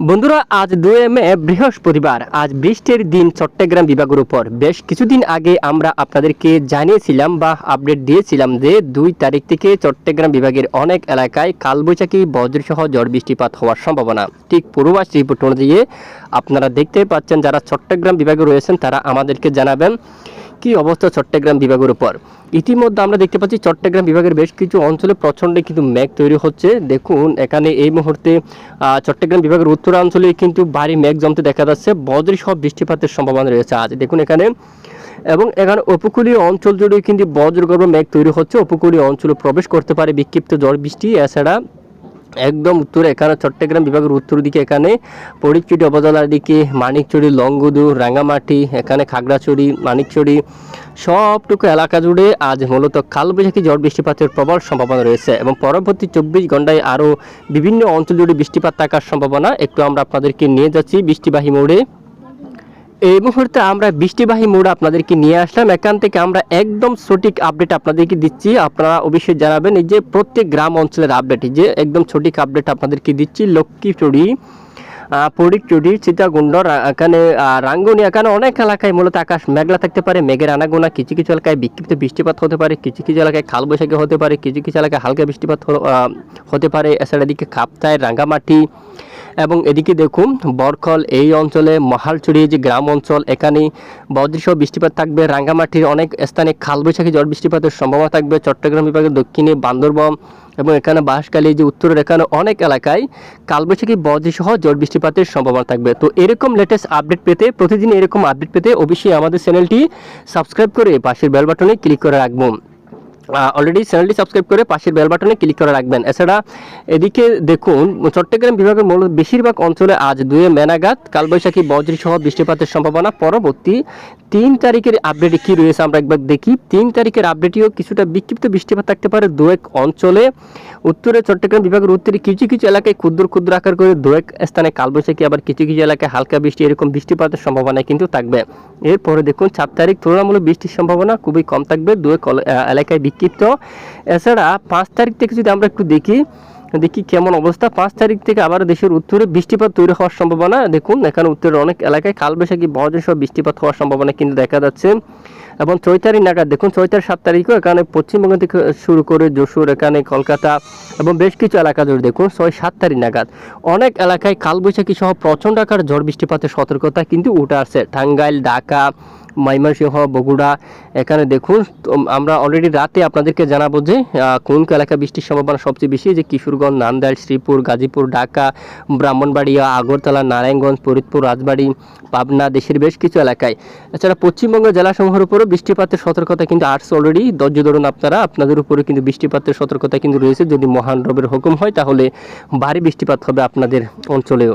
বন্ধুরা, আজ 2 মে বৃহস্পতিবার। আজ বৃষ্টির দিন চট্টগ্রাম বিভাগের উপর। বেশ কিছুদিন আগে আমরা আপনাদেরকে জানিয়েছিলাম বা আপডেট দিয়েছিলাম যে 2 তারিখ থেকে চট্টগ্রাম বিভাগের অনেক এলাকায় কালবৈশাখী বজ্রসহ ঝড় বৃষ্টিপাত হওয়ার সম্ভাবনা। ঠিক পূর্বাভাস রিপোর্ট অনুযায়ী আপনারা দেখতে পাচ্ছেন, যারা চট্টগ্রাম বিভাগে রয়েছেন তারা আমাদেরকে জানাবেন কি অবস্থা চট্টগ্রাম বিভাগের উপর। ইতিমধ্যে আমরা দেখতে পাচ্ছি চট্টগ্রাম বিভাগের বেশ কিছু অঞ্চলে প্রচণ্ড কিন্তু মেঘ তৈরি হচ্ছে। দেখুন, এখানে এই মুহূর্তে চট্টগ্রাম বিভাগের উত্তরাঞ্চলে কিন্তু ভারী মেঘ জমতে দেখা যাচ্ছে। বজ্রসহ বৃষ্টিপাতের সম্ভাবনা রয়েছে আজ। দেখুন এখানে, এবং এখানে উপকূলীয় অঞ্চল জুড়ে কিন্তু বজ্রগর্ভ মেঘ তৈরি হচ্ছে। উপকূলীয় অঞ্চলে প্রবেশ করতে পারে বিক্ষিপ্ত ঝড় বৃষ্টি। এছাড়া একদম উত্তরে এখানে চট্টগ্রাম বিভাগের উত্তর দিকে এখানে ফটিকছড়ি উপজেলার দিকে মানিকছড়ি, লংগদু, রাঙ্গামাটি, এখানে খাগড়াছড়ি, মানিকছড়ি সবটুকু এলাকা জুড়ে আজ মূলত কালবৈশাখী ঝড় বৃষ্টিপাতের প্রবল সম্ভাবনা রয়েছে এবং পরবর্তী 24 ঘন্টায় আরও বিভিন্ন অঞ্চল জুড়ে বৃষ্টিপাত থাকার সম্ভাবনা। একটু আমরা আপনাদেরকে নিয়ে যাচ্ছি বৃষ্টিবাহী মোড়ে। এই মুহূর্তে আমরা বৃষ্টিবাহী মোড় আপনাদেরকে নিয়ে আসলাম। এখান থেকে আমরা একদম সঠিক আপডেট আপনাদেরকে দিচ্ছি। আপনারা অবশ্যই জানাবেন এই যে প্রত্যেক গ্রাম অঞ্চলের আপডেট, এই যে একদম সঠিক আপডেট আপনাদেরকে দিচ্ছি। লক্ষ্মীচড়ি, ফটিকছড়ি, সীতাকুণ্ড, এখানে রাঙ্গুনি, এখানে অনেক এলাকায় মূলত আকাশ মেঘলা থাকতে পারে, মেঘের আনাগোনা। কিছু কিছু এলাকায় বিক্ষিপ্ত বৃষ্টিপাত হতে পারে, কিছু কিছু এলাকায় কালবৈশাখী হতে পারে, কিছু কিছু এলাকায় হালকা বৃষ্টিপাত হতে পারে। এছাড়া এদিকে কাপ্তাই, রাঙ্গামাটি এবং এদিকে দেখুন বরখল এই অঞ্চলে, মহালছড়ি যে গ্রাম অঞ্চল, এখানে বজ্রসহ বৃষ্টিপাত থাকবে। রাঙ্গামাটির অনেক স্থানে কালবৈশাখী ঝড় বৃষ্টিপাতের সম্ভাবনা থাকবে। চট্টগ্রাম বিভাগের দক্ষিণে বান্দরবান এবং এখানে বাঁশখালী যে উত্তরের এখানে অনেক এলাকায় কালবৈশাখী বজ্রসহ ঝড় বৃষ্টিপাতের সম্ভাবনা থাকবে। তো এরকম লেটেস্ট আপডেট পেতে, প্রতিদিন এরকম আপডেট পেতে অবশ্যই আমাদের চ্যানেলটি সাবস্ক্রাইব করে পাশের বেল বাটনে ক্লিক করে রাখবো। অলরেডি চ্যানেলটি সাবস্ক্রাইব করে পাশের বেল বাটনে ক্লিক করে রাখবেন। এছাড়া এদিকে দেখুন চট্টগ্রাম বিভাগের মূলত বেশিরভাগ অঞ্চলে আজ 2 মে নাগাদ কালবৈশাখী বজ্রসহ বৃষ্টিপাতের সম্ভাবনা। পরবর্তী 3 তারিখের আপডেটে কী রয়েছে আমরা একবার দেখি। 3 তারিখের আপডেটেও কিছুটা বিক্ষিপ্ত বৃষ্টিপাত থাকতে পারে 2-1 অঞ্চলে। উত্তরে চট্টগ্রাম বিভাগের উত্তরে কিছু কিছু এলাকায় ক্ষুদ্র ক্ষুদ্র আকার করে 2-1 স্থানে কালবৈশাখী, আবার কিছু কিছু এলাকায় হালকা বৃষ্টি, এরকম বৃষ্টিপাতের সম্ভাবনা কিন্তু থাকবে। এরপরে দেখুন 4 তারিখ তুলনামূলক বৃষ্টির সম্ভাবনা খুবই কম থাকবে 2-1 এলাকায় বিক্ষিপ্ত। এছাড়া 5 তারিখ থেকে যদি আমরা একটু দেখি কেমন অবস্থা। 5 তারিখ থেকে আবার দেশের উত্তরে বৃষ্টিপাত তৈরি হওয়ার সম্ভাবনা। দেখুন এখানে উত্তরের অনেক এলাকায় কালবৈশাখী বজ্রসহ বৃষ্টিপাত হওয়ার সম্ভাবনা কিন্তু দেখা যাচ্ছে। এবং 6 তারিখ নাগাদ দেখুন 6 তারিখ 7 তারিখও এখানে পশ্চিমবঙ্গ থেকে শুরু করে যশোর, এখানে কলকাতা এবং বেশ কিছু এলাকা জুড়ে দেখুন 6-7 তারিখ নাগাদ অনেক এলাকায় কালবৈশাখী সহ প্রচণ্ড আকার ঝড় বৃষ্টিপাতের সতর্কতা কিন্তু উঠে আসছে। টাঙ্গাইল, ঢাকা, ময়মনসিংহ, বগুড়া, এখানে দেখুন আমরা অলরেডি রাতে আপনাদেরকে জানাবো যে কোন এলাকা বৃষ্টির সম্ভাবনা সবচেয়ে বেশি। যে কিশোরগঞ্জ, নান্দাইল, শ্রীপুর, গাজীপুর, ঢাকা, ব্রাহ্মণবাড়িয়া, আগরতলা, নারায়ণগঞ্জ, ফরিদপুর, রাজবাড়ী, পাবনা, দেশের বেশ কিছু এলাকায়। এছাড়া পশ্চিমবঙ্গের জেলাসমূহের উপরও বৃষ্টিপাতের সতর্কতা কিন্তু আসছে অলরেডি। ধৈর্য ধরুন আপনারা, আপনাদের উপরে কিন্তু বৃষ্টিপাতের সতর্কতা কিন্তু রয়েছে। যদি মহান রবের হুকুম হয় তাহলে ভারী বৃষ্টিপাত হবে আপনাদের অঞ্চলেও।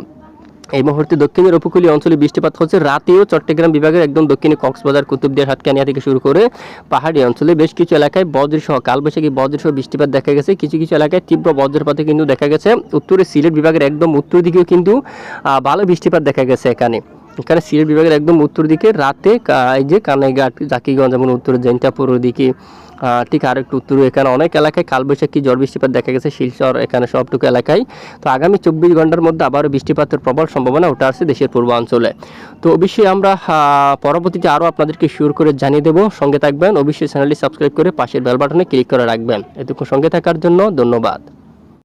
এই মুহূর্তে দক্ষিণের উপকূলীয় অঞ্চলে বৃষ্টিপাত হচ্ছে। রাতেও চট্টগ্রাম বিভাগের একদম দক্ষিণে কক্সবাজার, কুতুবদিয়া, সাতকানিয়া থেকে শুরু করে পাহাড়ি অঞ্চলে বেশ কিছু এলাকায় বজ্রসহ কালবৈশাখী বজ্রসহ বৃষ্টিপাত দেখা গেছে। কিছু কিছু এলাকায় তীব্র বজ্রপাতে কিন্তু দেখা গেছে। উত্তরে সিলেট বিভাগের একদম উত্তর দিকেও কিন্তু ভালো বৃষ্টিপাত দেখা গেছে। এখানে সিলেট বিভাগের একদম উত্তর দিকে রাতে এই যে কানাইঘাট, জাকিগঞ্জ, যেমন উত্তরে জৈন্তাপুর ওদিকে, ঠিক আর একটু উত্তরে এখানে অনেক এলাকায় কালবৈশাখী ঝড় বৃষ্টিপাত দেখা গেছে। শিলচর, এখানে সবটুকু এলাকায়। তো আগামী 24 ঘন্টার মধ্যে আবারও বৃষ্টিপাতের প্রবল সম্ভাবনা ওটা আছে দেশের পূর্বাঞ্চলে। তো অবশ্যই আমরা পরবর্তীতে আরও আপনাদেরকে শিওর করে জানিয়ে দেবো। সঙ্গে থাকবেন, অবশ্যই চ্যানেলটি সাবস্ক্রাইব করে পাশের বেল বাটনে ক্লিক করে রাখবেন। এতক্ষণ সঙ্গে থাকার জন্য ধন্যবাদ।